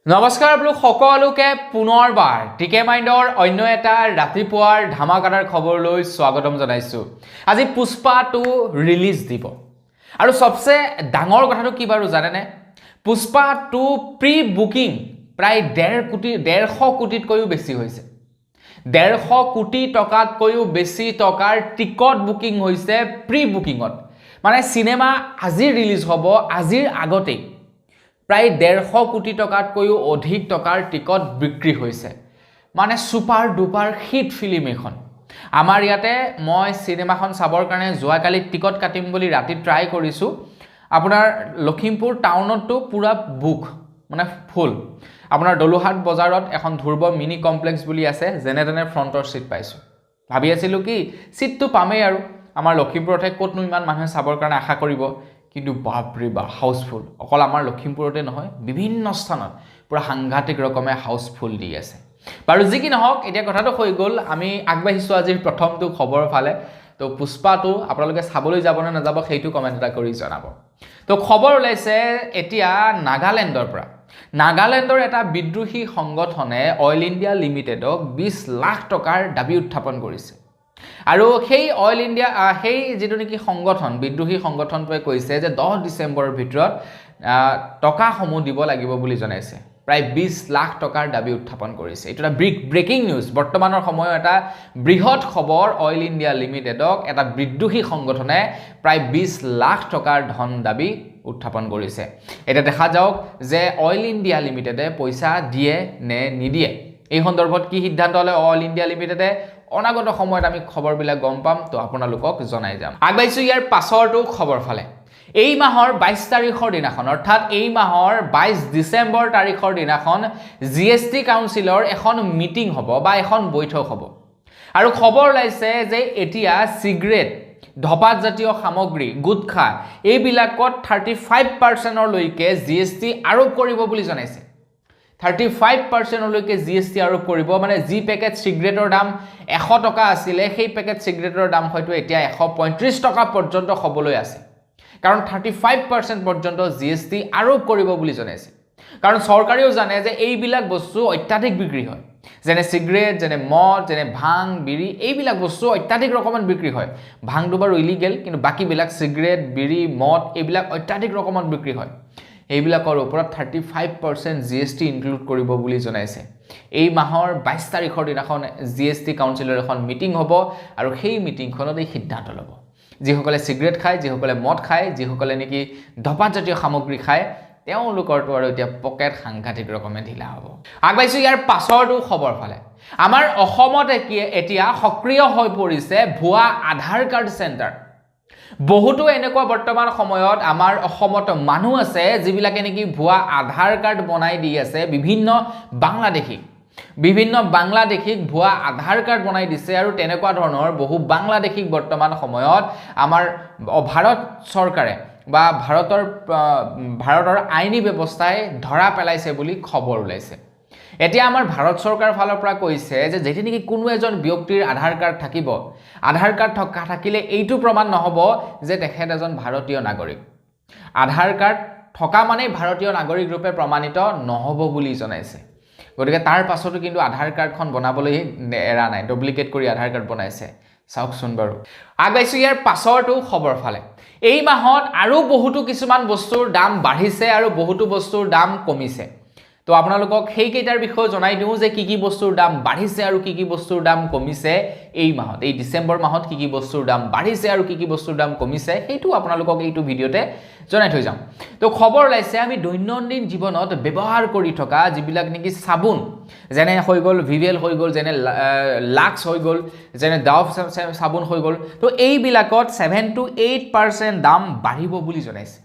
নমস্কাৰ বোলো সকলোকে পুনৰবাৰ টিকে মাইণ্ডৰ অন্য এটা ৰাতিপুৱাৰ ধামাকাদাৰ খবৰলৈ স্বাগতম জনাইছো। আজি পুষ্পা 2 ৰিলিজ দিব আৰু সবচে ডাঙৰ কথাটো কি বাৰু জানেনে? পুষ্পা 2 প্ৰি বুকিং প্ৰায় 1.5 কোটিতকৈও বেছি হৈছে। 1.5 কোটি টকাতকৈও বেছি টকাৰ টিকট বুকিং হৈছে প্ৰি বুকিংত। মানে সিনেমা আজি ৰিলিজ হ'ব, আজিৰ আগতেই প্ৰায় 1.5 কোটি টকাতকৈও অধিক টকাৰ টিকট বিক্ৰী হৈছে। মানে সুপাৰ ডুপাৰ হিট ফিল্ম এখন। আমাৰ ইয়াতে মই সিনেমাখন চাবৰ কাৰণে যোৱাকালি টিকট কাটিম বুলি ৰাতি ট্ৰাই কৰিছো। আপোনাৰ লখিমপুৰ টাউনতো পুৰা বুক, মানে ফুল। আপোনাৰ দলুহাট বজাৰত এখন ধুৰ্ব মিনি কমপ্লেক্স বুলি আছে, যেনে তেনে ফ্ৰণ্টৰ সিট পাইছো। ভাবি আছিলো কি সিটটো পামেই আৰু আমাৰ লখিমপুৰতে ক'তনো ইমান মানুহে চাবৰ কাৰণে আশা কৰিব। কিন্তু বাপৰে বা হাউসফুল। অকল আমাৰ লখিমপুৰতে নহয়, বিভিন্ন স্থানত পুৰা সাংঘাতিক ৰকমে হাউসফুল দি আছে। বাৰু যি কি নহওক, এতিয়া কথাটো হৈ গ'ল, আমি আগবাঢ়িছো আজিৰ প্ৰথমটো খবৰ ফালে। তো পুষ্পাটো আপোনালোকে চাবলৈ যাব নে নাযাব সেইটো কমেণ্ট এটা কৰি জনাব। তো খবৰ ওলাইছে এতিয়া নাগালেণ্ডৰ পৰা। নাগালেণ্ডৰ এটা বিদ্ৰোহী সংগঠনে অইল ইণ্ডিয়া লিমিটেডক 20 লাখ টকাৰ দাবী উত্থাপন কৰিছে। আৰু সেই অইল ইণ্ডিয়া সেই যেটো নেকি সংগঠন, বিদ্ৰোহী সংগঠনটোৱে কৈছে যে 10 ডিসেম্বৰৰ ভিতৰত টকাসমূহ দিব লাগিব বুলি জনাইছে। প্ৰায় 20 লাখ টকাৰ দাবী উত্থাপন কৰিছে। এইটো এটা ব্ৰেকিং নিউজ। বৰ্তমানৰ সময়ৰ এটা বৃহৎ খবৰ। অইল ইণ্ডিয়া লিমিটেডক এটা বিদ্ৰোহী সংগঠনে প্ৰায় 20 লাখ টকাৰ ধন দাবী উত্থাপন কৰিছে। এটা দেখা যাওক যে অইল ইণ্ডিয়া লিমিটেডে পইচা দিয়ে নে নিদিয়ে। এই সন্দৰ্ভত কি সিদ্ধান্ত লয় অইল ইণ্ডিয়া লিমিটেডে, অনাগত সময়ত আমি খবৰবিলাক গম পাম, তো আপোনালোকক জনাই যাম। আগবাঢ়িছো ইয়াৰ পাছৰটো খবৰ ফালে। এই মাহৰ 22 তাৰিখৰ দিনাখন, অৰ্থাৎ এই মাহৰ 22 ডিসেম্বৰ তাৰিখৰ দিনাখন জিএসটি কাউন্সিলৰ এখন মিটিং হ'ব বা এখন বৈঠক হ'ব। আৰু খবৰ ওলাইছে যে এতিয়া সিগাৰেট, ধপাত জাতীয় সামগ্ৰী, গুটখা এইবিলাকত 35% লৈকে জিএসটি আৰোপ কৰিব বুলি জনাইছে। 35% লৈকে জিএসটি আৰোপ কৰিব। মানে যি পেকেট সিগাৰেটৰ দাম 100 টকা আছিলে, সেই পেকেট সিগাৰেটৰ দাম হয়তো এতিয়া 135 টকা পৰ্যন্ত হ'বলৈ আছে। কাৰণ 35% পৰ্যন্ত জিএসটি আৰোপ কৰিব বুলি জনাইছে। কাৰণ চৰকাৰেও জানে যে এইবিলাক বস্তু অত্যাধিক বিক্ৰী হয়। যেনে সিগাৰেট, যেনে মদ, যেনে ভাং, বিড়ি, এইবিলাক বস্তু অত্যাধিক ৰকমত বিক্ৰী হয়। ভাংটো বাৰু ইলিগেল, কিন্তু বাকীবিলাক সিগাৰেট, বিড়ি, মদ এইবিলাক অত্যাধিক ৰকমত বিক্ৰী হয়। এইবিলাকৰ ওপৰত 35% জিএসটি ইনক্লুড কৰিব বুলি জনাইছে। এই মাহৰ 22 তাৰিখৰ দিনাখন জিএসটি কাউন্সিলৰ এখন মিটিং হ'ব আৰু সেই মিটিংখনত এই সিদ্ধান্ত ল'ব। যিসকলে সিগাৰেট খায়, যিসকলে মদ খায়, যিসকলে নেকি ধপাত জাতীয় সামগ্ৰী খায়, তেওঁলোকৰটো আৰু এতিয়া পকেট সাংঘাতিক ৰকমে ঢিলা হ'ব। আগবাঢ়িছো ইয়াৰ পাছৰটো খবৰ ফালে। আমাৰ অসমত এতিয়া সক্ৰিয় হৈ পৰিছে ভুৱা আধাৰ কাৰ্ড চেণ্টাৰ। বহুতো এনেকুৱা বৰ্তমান সময়ত আমাৰ অসমত মানুহ আছে যিবিলাকে নেকি ভুৱা আধাৰ কাৰ্ড বনাই দি আছে। বিভিন্ন বাংলাদেশীক ভুৱা আধাৰ কাৰ্ড বনাই দিছে। আৰু তেনেকুৱা ধৰণৰ বহু বাংলাদেশীক বৰ্তমান সময়ত আমাৰ ভাৰত চৰকাৰে বা ভাৰতৰ আইনী ব্যৱস্থাই ধৰা পেলাইছে বুলি খবৰ ওলাইছে। এতিয়া আমাৰ ভাৰত চৰকাৰ ফালৰ পৰা কৈছে যে যেতি নেকি কোনো এজন ব্যক্তিৰ আধাৰ কাৰ্ড থাকিব, আধাৰ কাৰ্ড থাকিলে এইটো প্ৰমাণ নহ'ব যে তেখেত এজন ভাৰতীয় নাগৰিক। আধাৰ কাৰ্ড থকা মানে ভাৰতীয় নাগৰিক ৰূপে প্ৰমাণিত নহ'ব বুলি জনাইছে। গতিকে তাৰ পাছতো কিন্তু আধাৰ কাৰ্ডখন বনাবলৈ এৰা নাই, ডুপ্লিকেট কৰি আধাৰ কাৰ্ড বনাইছে। চাওকচোন বাৰু। আগবাঢ়িছো ইয়াৰ পাছৰটো খবৰ ফালে। এই মাহত আৰু বহুতো কিছুমান বস্তুৰ দাম বাঢ়িছে আৰু বহুতো বস্তুৰ দাম কমিছে। তো আপোনালোকক সেইকেইটাৰ বিষয়ে জনাই দিওঁ যে কি কি বস্তুৰ দাম বাঢ়িছে আৰু কি কি বস্তুৰ দাম কমিছে এই মাহত। এই ডিসেম্বৰ মাহত কি কি বস্তুৰ দাম বাঢ়িছে আৰু কি কি বস্তুৰ দাম কমিছে সেইটো আপোনালোকক এইটো ভিডিঅ'তে জনাই থৈ যাম। তো খবৰ ওলাইছে আমি দৈনন্দিন জীৱনত ব্যৱহাৰ কৰি থকা যিবিলাক নেকি চাবোন, যেনে হৈ গ'ল ভিভেল হৈ গ'ল, যেনে লাক্স হৈ গ'ল, যেনে ডাভ চাবোন হৈ গ'ল, তো এইবিলাকত 7 to 8% দাম বাঢ়িব বুলি জনাইছে।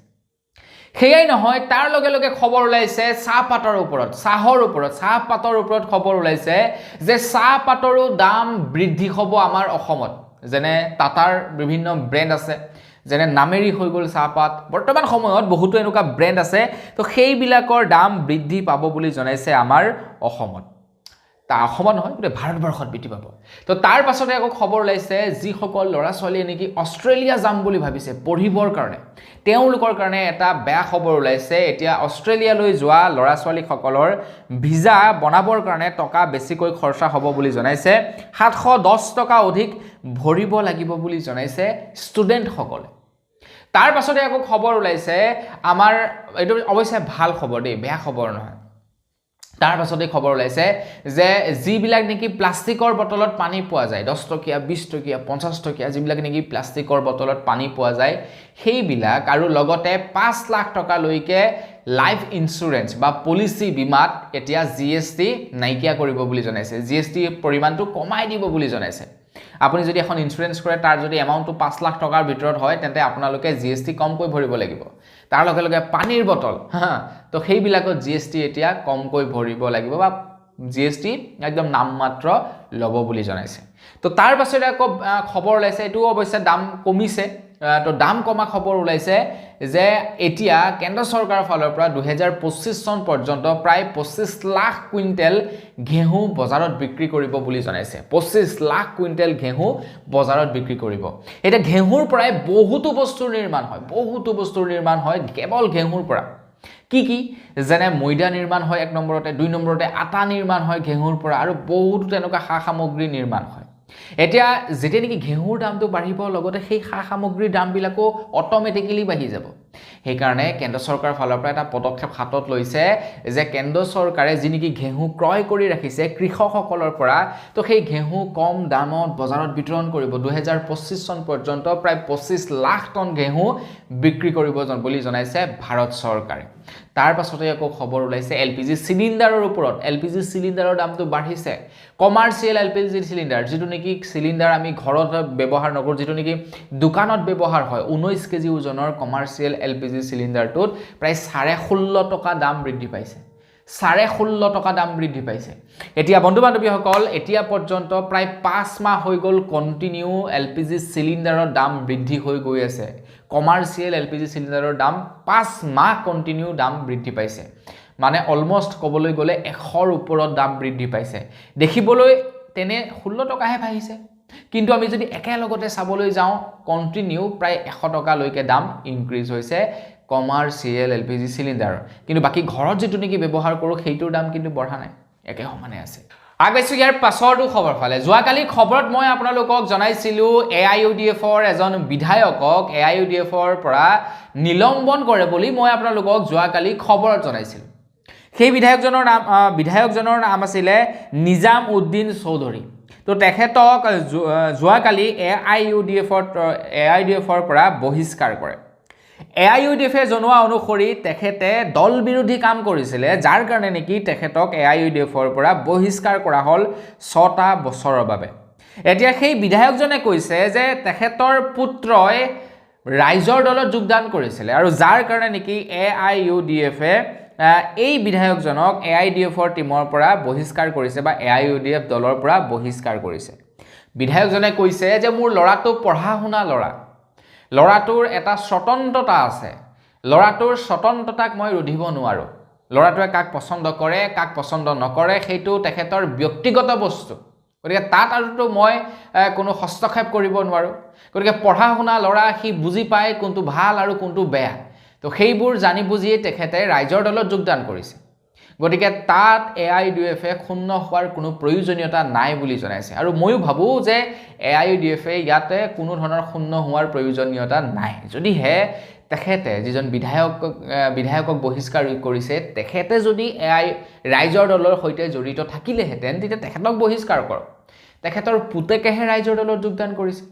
সেয়াই নহয়, তাৰ লগে লগে খবৰ ওলাইছে চাহপাতৰ ওপৰত খবৰ ওলাইছে যে চাহপাতৰো দাম বৃদ্ধি হ'ব আমাৰ অসমত। যেনে টাটাৰ বিভিন্ন ব্ৰেণ্ড আছে, যেনে নামেৰি হৈ গ'ল চাহপাত। বৰ্তমান সময়ত বহুতো এনেকুৱা ব্ৰেণ্ড আছে, তো সেইবিলাকৰ দাম বৃদ্ধি পাব বুলি জনাইছে আমাৰ অসমত। তা অসমত নহয় গোটেই ভাৰতবৰ্ষত বৃদ্ধি পাব তো তাৰ পাছতে আকৌ খবৰ ওলাইছে যিসকল ল'ৰা ছোৱালীয়ে নেকি অষ্ট্ৰেলিয়া যাম বুলি ভাবিছে পঢ়িবৰ কাৰণে তেওঁলোকৰ কাৰণে এটা বেয়া খবৰ ওলাইছে এতিয়া অষ্ট্ৰেলিয়ালৈ যোৱা ল'ৰা ছোৱালীসকলৰ ভিসা বনাবৰ কাৰণে টকা বেছিকৈ খৰচা হ'ব বুলি জনাইছে 710 টকা অধিক ভৰিব লাগিব বুলি জনাইছে ষ্টুডেণ্টসকলে তাৰ পাছতে আকৌ খবৰ ওলাইছে আমাৰ এইটো অৱশ্যে ভাল খবৰ দেই বেয়া খবৰ নহয় তাৰ পাছতে খবৰ ওলাইছে যে যিবিলাক নেকি প্লাষ্টিকৰ বটলত পানী পোৱা যায় 10 টকীয়া 20 টকীয়া 50 টকীয়া যিবিলাক নেকি প্লাষ্টিকৰ বটলত পানী পোৱা যায় সেইবিলাক আৰু লগতে 5 লাখ টকা লৈকে লাইফ ইন্সুৰেন্স বা পলিচি বীমাত এতিয়া জিএসটি নাইকিয়া কৰিব বুলি জনাইছে জিএসটি পৰিমাণটো কমাই দিব বুলি জনাইছে আপুনি যদি এখন ইন্সুৰেন্স কৰে তাৰ যদি এমাউন্টটো 5 লাখ টকাৰ ভিতৰত হয় তেন্তে আপোনালোকে জিএসটি কমকৈ ভৰিব লাগিব তাৰ লগে লগে পানীৰ বটল তো সেইবিলাকত জিএসটি এতিয়া কমকৈ ভৰিব লাগিব বা জিএসটি একদম নামমাত্ৰ লব বুলি জনাইছে তো তাৰ পাছতে আকৌ খবৰ ওলাইছে এটো অৱশ্যে দাম কমিছে তো দাম কমা খবৰ ওলাইছে যে এতিয়া কেন্দ্ৰ চৰকাৰৰ ফালৰ পৰা 2025 চন পৰ্যন্ত প্ৰায় 25 লাখ কুইণ্টেল ঘেহু বজাৰত বিক্ৰী কৰিব বুলি জনাইছে 25 লাখ কুইণ্টেল ঘেহু বজাৰত বিক্ৰী কৰিব এটা ঘেহুৰ পৰাই বহুতো বস্তুৰ নিৰ্মাণ হয় কেৱল ঘেহুৰ পৰা কি যেনে ময়দা নিৰ্মাণ হয় এক নম্বৰতে দুই নম্বৰতে আটা নিৰ্মাণ হয় ঘেহুৰ পৰা আৰু বহুতো তেনেকুৱা সামগ্ৰী নিৰ্মাণ হয় এতিয়া যেতিয়া নেকি ঘেহুৰ দামটো বাঢ়িব লগতে সেই সামগ্ৰীৰ দামবিলাকো অটোমেটিক্যালি বাঢ়ি যাব সেইকাৰণে কেন্দ্ৰ চৰকাৰৰ ফালৰ পৰা এটা পদক্ষেপ হাতত লৈছে যে কেন্দ্ৰ চৰকাৰে যি নেকি ঘেহু ক্ৰয় কৰি ৰাখিছে কৃষকসকলৰ পৰা তো সেই ঘেহু কম দামত বজাৰত বিতৰণ কৰিব 2025 চন পৰ্যন্ত প্ৰায় 25 লাখ টন ঘেহু বিক্ৰী কৰিব বুলি জনাইছে ভাৰত চৰকাৰে তাৰ পাছতে আকৌ খবৰ ওলাইছে এলপিজি সিলিন্ডাৰৰ ওপৰত এলপিজি সিলিন্ডাৰৰ দামটো বাঢ়িছে কমাৰ্চিয়েল এলপিজি সিলিন্ডাৰ যেটো নেকি সিলিন্ডাৰ আমি ঘৰত ব্যৱহাৰ নকৰো যেটো নেকি দোকানত ব্যৱহাৰ হয় 19 কেজি ওজনৰ কমাৰ্চিয়েল এলপিজি সিলিন্ডাৰটোত প্ৰায় 16.5 টকা দাম বৃদ্ধি পাইছে 16.5 টকা দাম বৃদ্ধি পাইছে এতিয়া বন্ধু বান্ধৱীসকল এতিয়া পৰ্যন্ত প্ৰায় 5 মাহ হৈ গল কন্টিনিউ এলপিজি সিলিন্ডাৰৰ দাম বৃদ্ধি হৈ গৈ আছে কমাৰ্চিয়েল এলপিজি সিলিন্ডাৰৰ দাম 5 মাহ কন্টিনিউ দাম বৃদ্ধি পাইছে মানে অলমোস্ট কবলৈ গলে 100ৰ ওপৰত দাম বৃদ্ধি পাইছে দেখিবলৈ তেনে 16 টকাহে পাইছে কিন্তু আমি যদি একেলগতে চাবলৈ যাওঁ কন্টিনিউ প্ৰায় 100 টকা লৈকে দাম ইনক্ৰিজ হৈছে কমাৰ্চিয়েল এলপিজি সিলিন্ডাৰ কিন্তু বাকি ঘৰত যেটো নেকি ব্যৱহাৰ কৰো সেইটোৰ দাম কিন্তু বঢ়া নাই একে সমানে আছে আগবাইছো ইয়াৰ পাছৰটো খবৰ ফালে যোৱাকালি খবৰত মই আপোনালোকক জনাইছিলো AIUDFৰ এজন বিধায়কক AIUDFৰ পৰা নিলম্বন কৰে বুলি মই আপোনালোকক যোৱাকালি খবৰত জনাইছিলো সেই বিধায়কজনৰ নাম আছিল নিজাম উদ্দিন চৌধুৰী তো তেখেতক যোৱাকালি AIUDFৰ পৰা বহিষ্কাৰ কৰে AIUDFে জনোৱা অনুসৰি তেখেতে দল বিৰোধী কাম কৰিছিলে যাৰ কাৰণে নেকি তেখেতক AIUDFৰ পৰা বহিষ্কাৰ কৰা হল 6টা বছৰৰ বাবে এতিয়া সেই বিধায়কজনে কৈছে যে তেখেতৰ পুত্ৰই ৰাইজৰ দলত যোগদান কৰিছিল আৰু যাৰ কাৰণে নেকি AIUDFে এই বিধায়কজনক AIUDFৰ টিমৰ পৰা বহিষ্কাৰ কৰিছে বা AIUDF দলৰ পৰা বহিষ্কাৰ কৰিছে বিধায়কজনে কৈছে যে মোৰ লৰাটো পঢ়া শুনা লৰাটোৰ এটা স্বতন্ত্ৰতা আছে লৰাটোৰ স্বতন্ত্ৰতাক মই ৰুধিব নোৱাৰো লৰাটোৱে কাক পছন্দ কৰে কাক পছন্দ নকৰে সেইটো তেখেতৰ ব্যক্তিগত বস্তু গতিকে তাত আৰুতো মই কোনো হস্তক্ষেপ কৰিব নোৱাৰো গতিকে পঢ়া শুনা লৰা সি বুজি পায় কোনটো ভাল আৰু কোনটো বেয়া তো সেইবোৰ জানি বুজিয়ে তেখেতে ৰাইজৰ দলত যোগদান কৰিছে গতিকে তাত AIUDFে ক্ষুণ্ণ হোৱাৰ কোনো প্ৰয়োজনীয়তা নাই বুলি জনাইছে আৰু ময়ো ভাবো যে AIUDFে ইয়াতে কোনো ধৰণৰ ক্ষুণ্ণ হোৱাৰ প্ৰয়োজনীয়তা নাই যদিহে তেখেতে যিজন বিধায়কক বহিষ্কাৰ কৰিছে তেখেতে যদি ৰাইজৰ দলৰ সৈতে জড়িত থাকিলেহেঁতেন তেতিয়া তেখেতক বহিষ্কাৰ কৰক তেখেতৰ পুতেকেহে ৰাইজৰ দলত যোগদান কৰিছে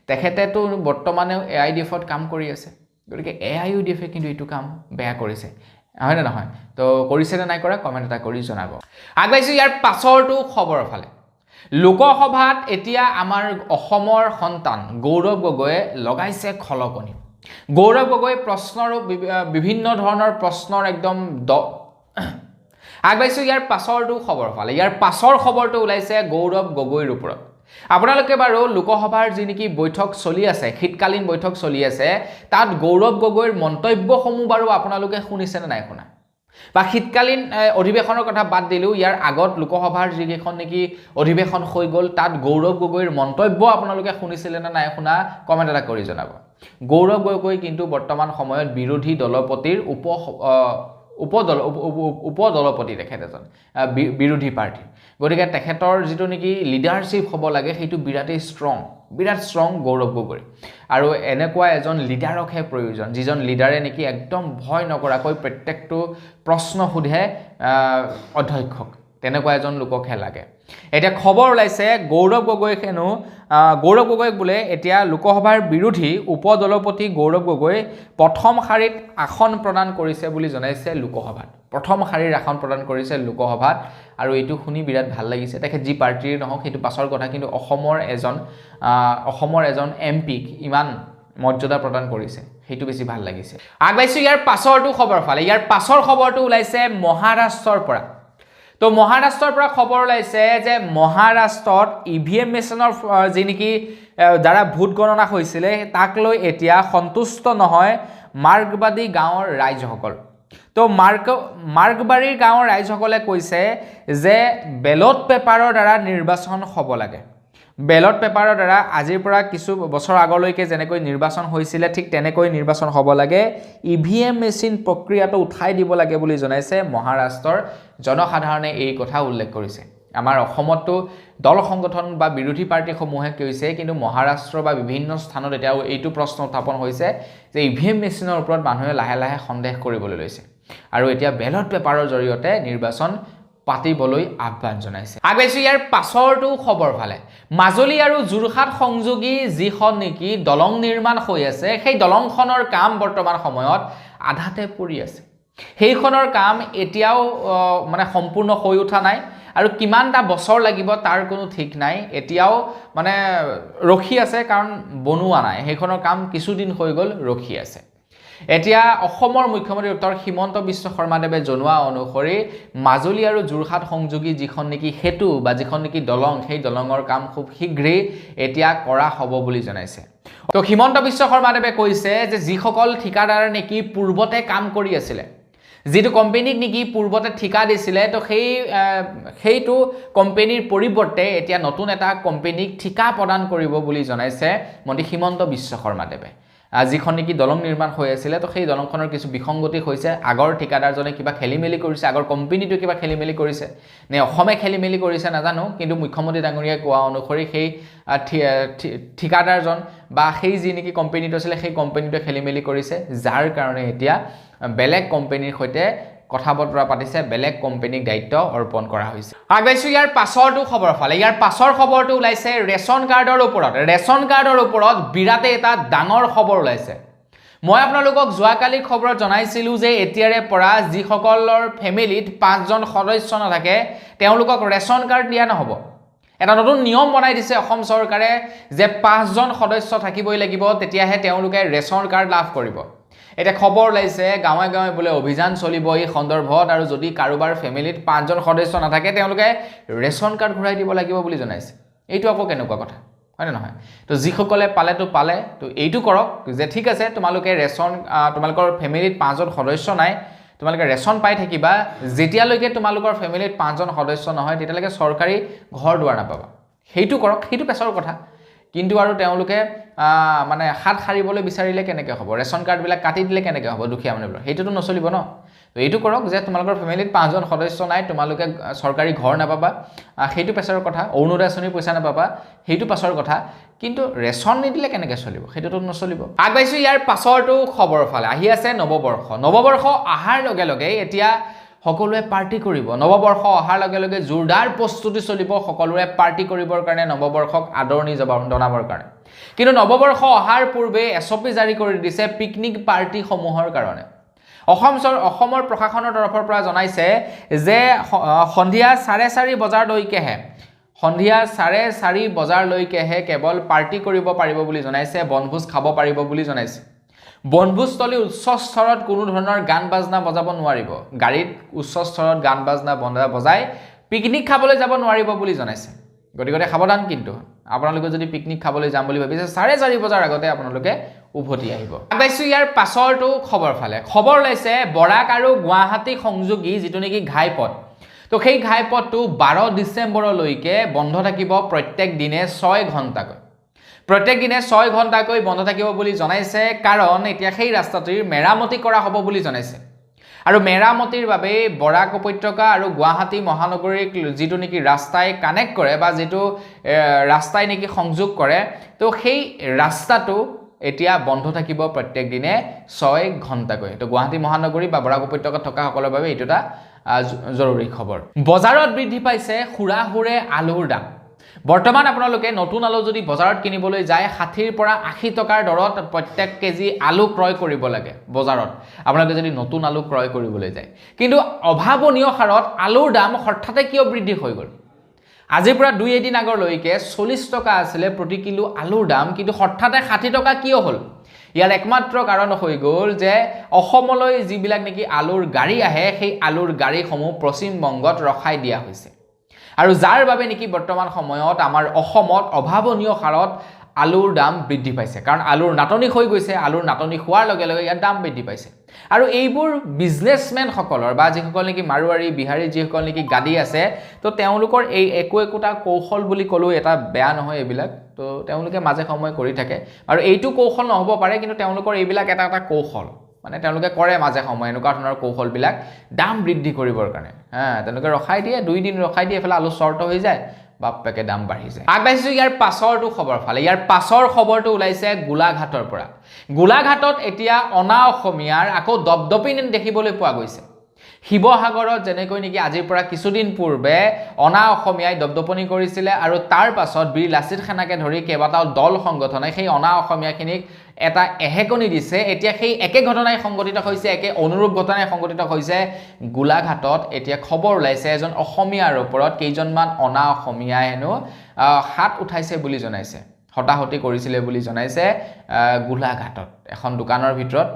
তেখেতেতো বৰ্তমানে AIUDFত কাম কৰি আছে গতিকে AIUDFে কিন্তু এইটো কাম বেয়া কৰিছে হয় না নহয় তো কৰিছে না নাই কৰা কমেন্ট এটা কৰি জনাব আগবাইছো ইয়াৰ পাছৰটো খবৰ ফালে লোকসভাত এতিয়া আমাৰ অসমৰ সন্তান গৌৰৱ গগৈয়ে লগাইছে খলকনি গৌৰৱ গগৈ প্ৰশ্নৰ বিভিন্ন ধৰণৰ প্ৰশ্নৰ একদম আগবাইছো ইয়াৰ পাছৰটো খবৰ ফালে ইয়াৰ পাছৰ খবৰটো ওলাইছে গৌৰৱ গগৈৰ ওপৰত আপোনালোকে বাৰু লোকসভাৰ যি নেকি বৈঠক চলি আছে শীতকালীন বৈঠক চলি আছে তাত গৌৰৱ গগৈৰ মন্তব্যসমূহ বাৰু আপোনালোকে শুনিছে নে নাই শুনা বা শীতকালীন অধিৱেশনৰ কথা বাদ দিলেও ইয়াৰ আগত লোকসভাৰ যিকেইখন নেকি অধিৱেশন হৈ গ'ল তাত গৌৰৱ গগৈৰ মন্তব্য আপোনালোকে শুনিছিলে নে নাই শুনা কমেণ্ট এটা কৰি জনাব গৌৰৱ গগৈ কিন্তু বৰ্তমান সময়ত বিৰোধী দলপতিৰ উপদলপতি তেখেত এজন বিৰোধী পাৰ্টি গতিকে তেখেতৰ যিটো নেকি লিডাৰশ্বিপ হ'ব লাগে সেইটো বিৰাট ষ্ট্ৰং গৌৰৱ গগৈ আৰু এনেকুৱা এজন লিডাৰকহে প্ৰয়োজন যিজন লিডাৰে নেকি একদম ভয় নকৰাকৈ প্ৰত্যেকটো প্ৰশ্ন সোধে অধ্যক্ষক তেনেকুৱা এজন লোককহে লাগে এতিয়া খবৰ ওলাইছে গৌৰৱ গগৈক বোলে এতিয়া লোকসভাৰ বিৰোধী উপদলপতি গৌৰৱ গগৈ প্ৰথম শাৰীত আসন প্ৰদান কৰিছে বুলি জনাইছে লোকসভাত প্ৰথম শাৰীৰ আসন প্ৰদান কৰিছে লোকসভাত আৰু এইটো শুনি বিৰাট ভাল লাগিছে তেখেত যি পাৰ্টিৰ নহওক সেইটো পাছৰ কথা কিন্তু অসমৰ এজন এমপিক ইমান মৰ্যাদা প্ৰদান কৰিছে সেইটো বেছি ভাল লাগিছে আগবাইছো ইয়াৰ পাছৰটো খবৰ ফালে ইয়াৰ পাছৰ খবৰটো ওলাইছে মহাৰাষ্ট্ৰৰ পৰা তো মহাৰাষ্ট্ৰৰ পৰা খবৰ ওলাইছে যে মহাৰাষ্ট্ৰত ইভিএম মেচিনৰ যি নেকি দ্বাৰা ভোট গণনা হৈছিলে তাক লৈ এতিয়া সন্তুষ্ট নহয় মাৰ্গবাদী গাঁৱৰ ৰাইজসকল তো মাৰ্গবাৰীৰ গাঁৱৰ ৰাইজসকলে কৈছে যে বেলট পেপাৰৰ দ্বাৰা নিৰ্বাচন হ'ব লাগে বেলট পেপাৰৰ দ্বাৰা আজিৰ পৰা কিছু বছৰ আগলৈকে যেনেকৈ নিৰ্বাচন হৈছিলে ঠিক তেনেকৈ নিৰ্বাচন হ'ব লাগে ইভিএম মেচিন প্ৰক্ৰিয়াটো উঠাই দিব লাগে বুলি জনাইছে মহাৰাষ্ট্ৰৰ জনসাধাৰণে এই কথা উল্লেখ কৰিছে আমাৰ অসমতো দল সংগঠন বা বিৰোধী পাৰ্টিসমূহে কৈছে কিন্তু মহাৰাষ্ট্ৰ বা বিভিন্ন স্থানত এতিয়াও এইটো প্ৰশ্ন উত্থাপন হৈছে যে ইভিএম মেচিনৰ ওপৰত মানুহে লাহে লাহে সন্দেহ কৰিবলৈ লৈছে আৰু এতিয়া বেলট পেপাৰৰ জৰিয়তে নিৰ্বাচন পাতিবলৈ আহ্বান জনাইছে আগবাইছো ইয়াৰ পাছৰটো খবৰ ফালে মাজুলী আৰু যোৰহাট সংযোগী যিখন নেকি দলং নিৰ্মাণ হৈ আছে সেই দলংখনৰ কাম বৰ্তমান সময়ত আধাতে পৰি আছে সেইখনৰ কাম এতিয়াও মানে সম্পূৰ্ণ হৈ উঠা নাই আৰু কিমানটা বছৰ লাগিব তাৰ কোনো ঠিক নাই এতিয়াও মানে ৰখি আছে কাৰণ বনোৱা নাই সেইখনৰ কাম কিছুদিন হৈ গ'ল ৰখি আছে এতিয়া অসমৰ মুখ্যমন্ত্ৰী ডক্টৰ হিমন্ত বিশ্ব শৰ্মাদেৱে জনোৱা অনুসৰি মাজুলী আৰু যোৰহাট সংযোগী যিখন নেকি সেতু বা যিখন নেকি দলং সেই দলঙৰ কাম খুব শীঘ্ৰেই এতিয়া কৰা হ'ব বুলি জনাইছে তো হিমন্ত বিশ্ব শৰ্মাদেৱে কৈছে যে যিসকল ঠিকাদাৰ নেকি পূৰ্বতে কাম কৰি আছিলে যিটো কোম্পানীক নেকি পূৰ্বতে ঠিকা দিছিলে তো সেইটো কোম্পানীৰ পৰিৱৰ্তে এতিয়া নতুন এটা কোম্পানীক ঠিকা প্ৰদান কৰিব বুলি জনাইছে মন্ত্ৰী হিমন্ত বিশ্ব শৰ্মাদেৱে যিখন নেকি দলং নিৰ্মাণ হৈ আছিলে তো সেই দলংখনৰ কিছু বিসংগতি হৈছে আগৰ ঠিকাদাৰজনে কিবা খেলিমেলি কৰিছে আগৰ কোম্পানীটো কিবা খেলিমেলি কৰিছে নে অসমে খেলিমেলি কৰিছে নাজানো কিন্তু মুখ্যমন্ত্ৰী ডাঙৰীয়াই কোৱা অনুসৰি সেই ঠিকাদাৰজন বা সেই যি নেকি কোম্পানীটো আছিলে সেই কোম্পানীটোৱে খেলিমেলি কৰিছে যাৰ কাৰণে এতিয়া বেলেগ কোম্পানীৰ সৈতে কথা বতৰা পাতিছে বেলেগ কোম্পানীক দায়িত্ব অৰ্পণ কৰা হৈছে আগবাইছো ইয়াৰ পাছৰটো খবৰ ফালে ইয়াৰ পাছৰ খবৰটো ওলাইছে ৰেচন কাৰ্ডৰ ওপৰত বিৰাটে এটা ডাঙৰ খবৰ ওলাইছে মই আপোনালোকক যোৱাকালি খবৰত জনাইছিলোঁ যে এতিয়াৰে পৰা যিসকলৰ ফেমিলিত 5জন সদস্য নাথাকে তেওঁলোকক ৰেচন কাৰ্ড দিয়া নহ'ব এটা নতুন নিয়ম বনাই দিছে অসম চৰকাৰে যে 5জন সদস্য থাকিবই লাগিব তেতিয়াহে তেওঁলোকে ৰেচন কাৰ্ড লাভ কৰিব এটা খবৰ ওলাইছে গাঁৱে গাঁৱে বোলে অভিযান চলিব এই সন্দৰ্ভত আৰু যদি কাৰোবাৰ ফেমিলিত 5জন সদস্য নাথাকে তেওঁলোকে ৰেচন কাৰ্ড ঘূৰাই দিব লাগিব বুলি জনাইছে এইটো আকৌ কেনেকুৱা কথা হয় না নহয় তো যিসকলে পালে তো এইটো কৰক যে ঠিক আছে তোমালোকে তোমালোকৰ ফেমিলিত 5জন সদস্য নাই তোমালোকে ৰেচন পাই থাকিবা যেতিয়ালৈকে তোমালোকৰ ফেমিলিত 5জন সদস্য নহয় তেতিয়ালৈকে চৰকাৰী ঘৰ দুৱাৰ নাপাবা সেইটো কৰক সেইটো পেছৰ কথা কিন্তু আৰু তেওঁলোকে মানে হাত হাৰিবলৈ বিচাৰিলে কেনেকৈ হ'ব ৰেচন কাৰ্ডবিলাক কাটি দিলে কেনেকৈ হ'ব দুখীয়া মানুহবোৰ সেইটোতো নচলিব ন তো এইটো কৰক যে তোমালোকৰ ফেমিলিত 5জন সদস্য নাই তোমালোকে চৰকাৰী ঘৰ নাপাবা সেইটো পেছৰ কথা অৰুণোদয় আঁচনিৰ পইচা নাপাবা সেইটো পাছৰ কথা কিন্তু ৰেচন নিদিলে কেনেকৈ চলিব সেইটোতো নচলিব আগবাইছো ইয়াৰ পাছৰটো খবৰ ফালে আহি আছে নৱবৰ্ষ অহাৰ লগে লগে এতিয়া সকলোৱে পাৰ্টি কৰিব নৱবৰ্ষ অহাৰ লগে লগে জোৰদাৰ প্ৰস্তুতি চলিব সকলোৱে পাৰ্টি কৰিবৰ কাৰণে নৱবৰ্ষক আদৰণি জনাবৰ কাৰণে কিন্তু নৱবৰ্ষ অহাৰ পূৰ্বে এছঅপি জাৰি কৰি দিছে পিকনিক পাৰ্টি সমূহৰ কাৰণে অসমৰ প্ৰশাসনৰ তৰফৰ পৰা জনাইছে যে সন্ধিয়া 4:30 বজালৈকেহে কেৱল পাৰ্টি কৰিব পাৰিব বুলি জনাইছে বনভোজ খাব পাৰিব বুলি জনাইছে বনভোজস্থলী উচ্চ স্তৰত কোনো ধৰণৰ গান বাজনা বজাব নোৱাৰিব গাড়ীত উচ্চ স্তৰত গান বাজনা বজাই পিকনিক খাবলৈ যাব নোৱাৰিব বুলি জনাইছে গতিকে সাৱধান কিন্তু আপোনালোকে যদি পিকনিক খাবলৈ যাম বুলি ভাবিছে 4:30 বজাৰ আগতে আপোনালোকে উভতি আহিব আগবাইছো ইয়াৰ পাছৰটো খবৰ ফালে খবৰ লৈছে বৰাক আৰু গুৱাহাটী সংযোগী যিটো নেকি ঘাইপথ তো সেই ঘাইপথটো 12 ডিচেম্বৰলৈকে বন্ধ থাকিব প্ৰত্যেক দিনে 6 ঘণ্টাকৈ প্ৰত্যেক দিনে 6 ঘণ্টাকৈ বন্ধ থাকিব বুলি জনাইছে কাৰণ এতিয়া সেই ৰাস্তাটোৰ মেৰামতি কৰা হ'ব বুলি জনাইছে আৰু মেৰামতিৰ বাবে বৰাক উপত্যকা আৰু গুৱাহাটী মহানগৰীক যিটো নেকি ৰাস্তাই কানেক্ট কৰে বা যিটো ৰাস্তাই নেকি সংযোগ কৰে তো সেই ৰাস্তাটো এতিয়া বন্ধ থাকিব প্ৰত্যেক দিনে 6 ঘণ্টাকৈ তো গুৱাহাটী মহানগৰী বা বৰাক উপত্যকাত থকা সকলৰ বাবে এইটো এটা জৰুৰী খবৰ বজাৰত বৃদ্ধি পাইছে খুৰাহুৰে আলুৰ দাম বৰ্তমান আপোনালোকে নতুন আলু যদি বজাৰত কিনিবলৈ যায় 60 ৰ পৰা 80 টকাৰ দৰত প্ৰত্যেক কেজি আলু ক্ৰয় কৰিব লাগে বজাৰত আপোনালোকে যদি নতুন আলু ক্ৰয় কৰিবলৈ যায় কিন্তু অভাৱনীয় হাৰত আলুৰ দাম হঠাতে কিয় বৃদ্ধি হৈ গ'ল আজিৰ পৰা 2 দিন আগলৈকে 40 টকা আছিল প্ৰতি কিলো আলুৰ দাম কিন্তু হঠাতে 60 টকা কিয় হ'ল ইয়াৰ একমাত্ৰ কাৰণ হৈ গ'ল যে অসমলৈ যিবিলাক নেকি আলুৰ গাড়ী আহে সেই আলুৰ গাড়ীসমূহ পশ্চিম বংগত ৰখাই দিয়া হৈছে আৰু যাৰ বাবে নেকি বৰ্তমান সময়ত আমাৰ অসমত অভাৱনীয় হাৰত আলুৰ দাম বৃদ্ধি পাইছে কাৰণ আলুৰ নাটনি হৈ গৈছে আলুৰ নাটনি হোৱাৰ লগে লগে ইয়াৰ দাম বৃদ্ধি পাইছে আৰু এইবোৰ বিজনেছমেন সকলৰ বা যিসকল নেকি মাৰুৱাৰী বিহাৰী যিসকল নেকি গাড়ী আছে তো তেওঁলোকৰ এই একোটা কৌশল বুলি ক'লো এটা বেয়া নহয় এইবিলাক তো তেওঁলোকে মাজে সময় কৰি থাকে আৰু এইটো কৌশল নহব পাৰে কিন্তু তেওঁলোকৰ এইবিলাক এটা কৌশল মানে তেওঁলোকে কৰে মাজে সময় এনেকুৱা ধৰণৰ কৌশলবিলাক দাম বৃদ্ধি কৰিবৰ কাৰণে তেওঁলোকে ৰখাই দিয়ে 2 দিন ৰখাই দিয়ে এফালে আলু শৰ্ট হৈ যায় বাপেকে দাম বাঢ়ি যায় আগবাইছো ইয়াৰ পাছৰটো খবৰ ফালে ইয়াৰ পাছৰ খবৰটো ওলাইছে গোলাঘাটৰ পৰা গোলাঘাটত এতিয়া অনা অসমীয়াৰ আকৌ দপদপিন দেখিবলৈ পোৱা গৈছে শিৱসাগৰত যেনেকৈ নেকি আজিৰ পৰা কিছুদিন পূৰ্বে অনা অসমীয়াই দপদপনি কৰিছিলে আৰু তাৰ পাছত বীৰ লাচিত খানাকে ধৰি কেইবাটাও দল সংগঠনে সেই অনা অসমীয়াখিনিক এটা এহেকনি দিছে এতিয়া সেই একে ঘটনাই সংঘটিত হৈছে একে অনুৰূপ ঘটনাই সংঘটিত হৈছে গোলাঘাটত এতিয়া খবৰ ওলাইছে এজন অসমীয়াৰ ওপৰত কেইজনমান অনা অসমীয়াই হেনো হাত উঠাইছে বুলি জনাইছে হতাহতি কৰিছিলে বুলি জনাইছে গোলাঘাটত এখন দোকানৰ ভিতৰত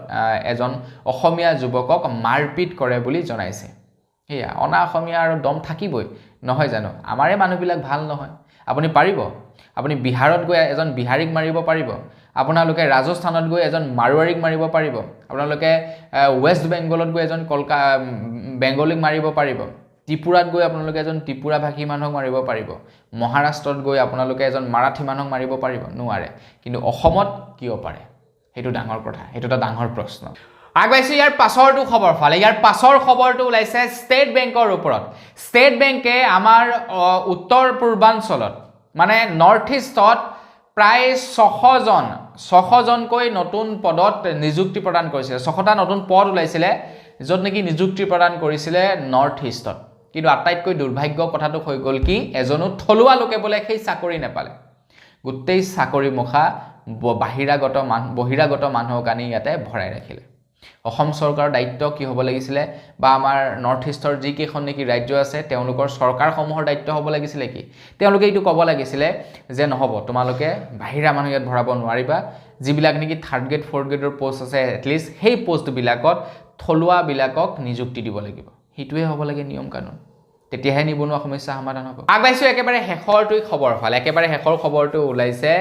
এজন অসমীয়া যুৱকক মাৰপিট কৰে বুলি জনাইছে হেয়া অনা অসমীয়া আৰু দম থাকিবই নহয় জানো আমাৰে মানুহবিলাক ভাল নহয় আপুনি পাৰিব আপুনি বিহাৰত গৈ এজন বিহাৰীক মাৰিব পাৰিব আপোনালোকে ৰাজস্থানত গৈ এজন মাৰুৱাৰীক মাৰিব পাৰিব আপোনালোকে ওয়েষ্ট বেংগলত গৈ এজন বেংগলীক মাৰিব পাৰিব ত্ৰিপুৰাত গৈ আপোনালোকে এজন ত্ৰিপুৰা ভাষী মানুহক মাৰিব পাৰিব মহাৰাষ্ট্ৰত গৈ আপোনালোকে এজন মাৰাঠী মানুহক মাৰিব পাৰিব নোৱাৰে কিন্তু অসমত কিয় পাৰে সেইটো ডাঙৰ কথা সেইটো এটা ডাঙৰ প্ৰশ্ন আগবাইছো ইয়াৰ পাছৰটো খবৰ ফালে ইয়াৰ পাছৰ খবৰটো ওলাইছে ষ্টেট বেংকৰ ওপৰত ষ্টেট বেংকে আমাৰ উত্তৰ পূৰ্বাঞ্চলত মানে নৰ্থ ইষ্টত প্ৰায় 600 জনকৈ নতুন পদত নিযুক্তি প্ৰদান কৰিছিল 6টা নতুন পদ ওলাইছিলে য'ত নেকি নিযুক্তি প্ৰদান কৰিছিলে নৰ্থ ইষ্টত কিন্তু আটাইতকৈ দুৰ্ভাগ্য কথাটো হৈ গ'ল কি এজনো থলুৱা লোকে বোলে সেই চাকৰি নেপালে গোটেই চাকৰি মুখা বহিৰাগত মানুহক আনি ইয়াতে ভৰাই ৰাখিলে অসম চৰকাৰৰ দায়িত্ব কি হ'ব লাগিছিলে বা আমাৰ নৰ্থ ইষ্টৰ যি কেইখন নেকি ৰাজ্য আছে তেওঁলোকৰ চৰকাৰসমূহৰ দায়িত্ব হ'ব লাগিছিলে কি তেওঁলোকে এইটো ক'ব লাগিছিলে যে নহ'ব তোমালোকে বাহিৰা মানুহ ইয়াত ভৰাব নোৱাৰিবা যিবিলাক নেকি 3rd গ্ৰেড 4th গ্ৰেডৰ পোষ্ট আছে এটলিষ্ট সেই পোষ্টবিলাকত থলুৱাবিলাকক নিযুক্তি দিব লাগিব সেইটোৱে হ'ব লাগে নিয়ম কানুন তেতিয়াহে নিবনুৱা সমস্যা সমাধান হ'ব আগবাইছো একেবাৰে শেষৰটো খবৰ ফালে একেবাৰে শেষৰ খবৰটো ওলাইছে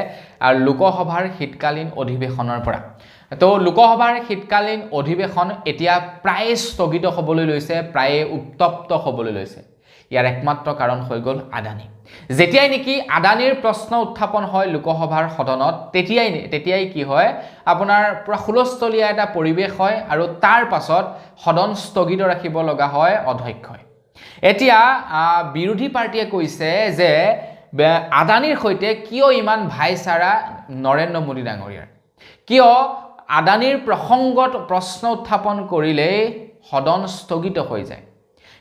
আৰু লোকসভাৰ শীতকালীন অধিৱেশনৰ পৰা তো লোকসভাৰ শীতকালীন অধিৱেশন এতিয়া প্ৰায় স্থগিত হ'বলৈ লৈছে প্ৰায় উত্তপ্ত হ'বলৈ লৈছে ইয়াৰ একমাত্ৰ কাৰণ হৈ গ'ল আদানী যেতিয়াই নেকি আদানীৰ প্ৰশ্ন উত্থাপন হয় লোকসভাৰ সদনত তেতিয়াই কি হয় আপোনাৰ পুৰা হুলস্থলীয়া এটা পৰিৱেশ হয় আৰু তাৰ পাছত সদন স্থগিত ৰাখিব লগা হয় অধ্যক্ষই এতিয়া বিৰোধী পাৰ্টিয়ে কৈছে যে আদানীৰ সৈতে কিয় ইমান ভাইচাৰা নৰেন্দ্ৰ মোদী ডাঙৰীয়াৰ কিয় আদানীৰ প্ৰসংগত প্ৰশ্ন উত্থাপন কৰিলে সদন স্থগিত হৈ যায়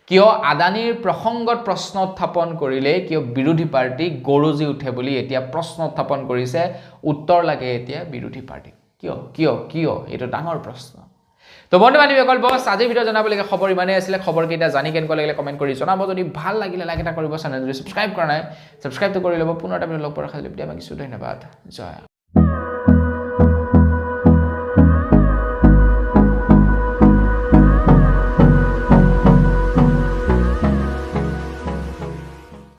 কিয় আদানীৰ প্ৰসংগত প্ৰশ্ন উত্থাপন কৰিলে কিয় বিৰোধী পাৰ্টি গৰজি উঠে বুলি এতিয়া প্ৰশ্ন উত্থাপন কৰিছে উত্তৰ লাগে এতিয়া বিৰোধী পাৰ্টি কিয় এইটো ডাঙৰ প্ৰশ্ন তো বন্ধু-বান্ধৱীসকল বস আজি ভিডিও জানাবলগীয়া খবৰ ইমানেই আছিলে খবৰকেইটা জানি কেনেকুৱা লাগিলে কমেণ্ট কৰি জনাব যদি ভাল লাগিলে লাইক এটা কৰিব চেনেল যদি ছাবস্ক্ৰাইব কৰা নাই ছাবস্ক্ৰাইবটো কৰি ল'ব পুনৰ এটা ভিডিও লগ পোৱাৰ আশা কৰিলোঁ। ধন্যবাদ জয়